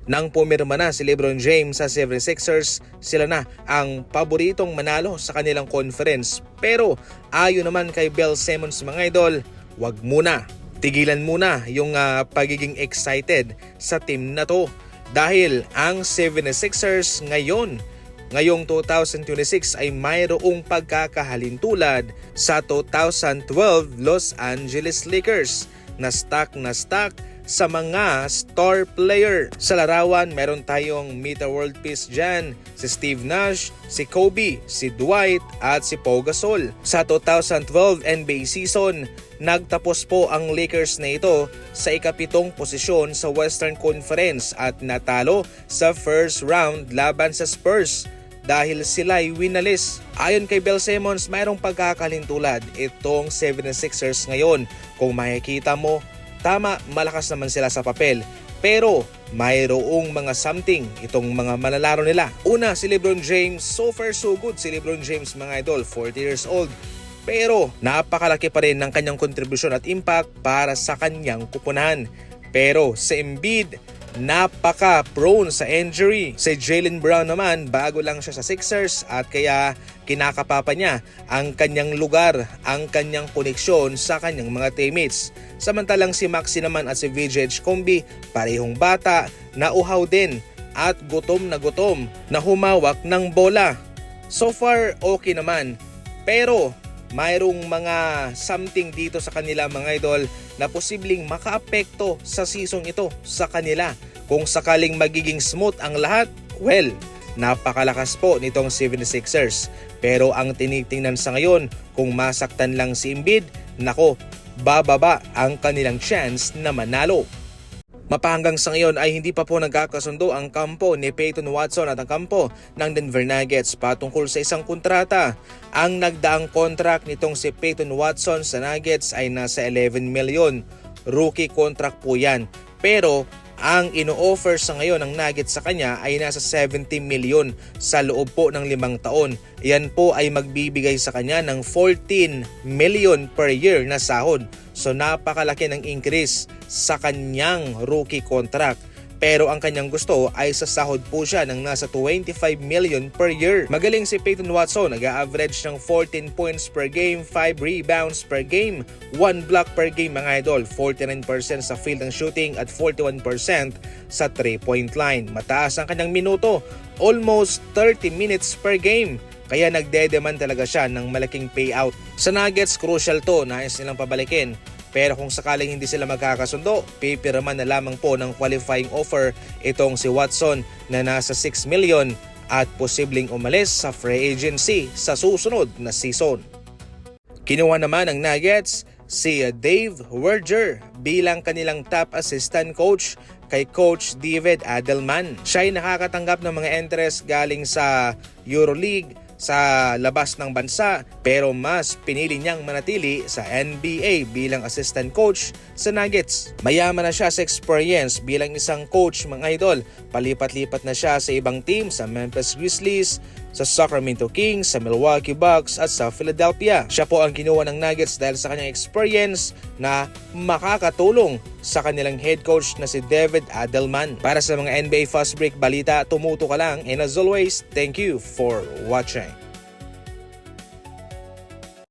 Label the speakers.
Speaker 1: Nang pumirma na si LeBron James sa 76ers, sila na ang paboritong manalo sa kanilang conference. Pero ayon naman kay Bill Simmons mga idol, wag muna. Tigilan muna yung pagiging excited sa team na to. Dahil ang 76ers ngayong 2026 ay mayroong pagkakahalintulad sa 2012 Los Angeles Lakers na stock sa mga star player. Sa larawan, meron tayong Meta World Peace dyan, si Steve Nash, si Kobe, si Dwight at si Pau Gasol. Sa 2012 NBA season, nagtapos po ang Lakers na ito sa ikapitong posisyon sa Western Conference at natalo sa first round laban sa Spurs dahil sila'y winalis. Ayon kay Bill Simmons, mayroong pagkakalintulad itong 76ers ngayon. Kung makikita mo, tama, malakas naman sila sa papel. Pero mayroong mga something itong mga manlalaro nila. Una, si LeBron James. So far so good si LeBron James mga idol, 40 years old. Pero napakalaki pa rin ng kanyang kontribusyon at impact para sa kanyang kupunan. Pero si Embiid, napaka-prone sa injury. Si Jaylen Brown naman, bago lang siya sa Sixers at kaya kinakapapa niya ang kanyang lugar, ang kanyang koneksyon sa kanyang mga teammates. Samantalang si Maxey naman at si VJ Comby, parehong bata, nauhaw din at gutom na humawak ng bola. So far, okay naman. Pero mayroong mga something dito sa kanila mga idol na posibleng makaapekto sa season ito sa kanila. Kung sakaling magiging smooth ang lahat, well, napakalakas po nitong 76ers. Pero ang tinitingnan sa ngayon, kung masaktan lang si Embiid, nako, bababa ang kanilang chance na manalo. Mapahanggang sa ngayon ay hindi pa po nagkakasundo ang kampo ni Peyton Watson at ang kampo ng Denver Nuggets patungkol sa isang kontrata. Ang nagdaang contract nitong si Peyton Watson sa Nuggets ay nasa 11 million. Rookie contract po yan. Pero ang ino-offer sa ngayon ng Nuggets sa kanya ay nasa 70 million sa loob po ng 5 taon. Yan po ay magbibigay sa kanya ng 14 million per year na sahod. So napakalaki ng increase sa kanyang rookie contract. Pero ang kanyang gusto ay sa sahod po siya ng nasa 25 million per year. Magaling si Peyton Watson, nag-average ng 14 points per game, 5 rebounds per game, 1 block per game mga idol, 49% sa field ng shooting at 41% sa 3-point line. Mataas ang kanyang minuto, almost 30 minutes per game. Kaya nagde-demand talaga siya ng malaking payout. Sa Nuggets, crucial to, nais nilang pabalikin. Pero kung sakaling hindi sila magkakasundo, pipirman na lamang po ng qualifying offer itong si Watson na nasa 6 million at posibleng umalis sa free agency sa susunod na season. Kinuha naman ng Nuggets si Dave Werger bilang kanilang top assistant coach kay Coach David Adelman. Siya ay nakakatanggap ng mga interest galing sa EuroLeague, sa labas ng bansa, pero mas pinili niyang manatili sa NBA bilang assistant coach sa Nuggets. Mayaman na siya sa experience bilang isang coach mga idol. Palipat-lipat na siya sa ibang team, sa Memphis Grizzlies, sa Sacramento Kings, sa Milwaukee Bucks at sa Philadelphia. Siya po ang kinuha ng Nuggets dahil sa kanyang experience na makakatulong sa kanilang head coach na si David Adelman. Para sa mga NBA Fast Break balita, tumuto ka lang, and as always, thank you for watching.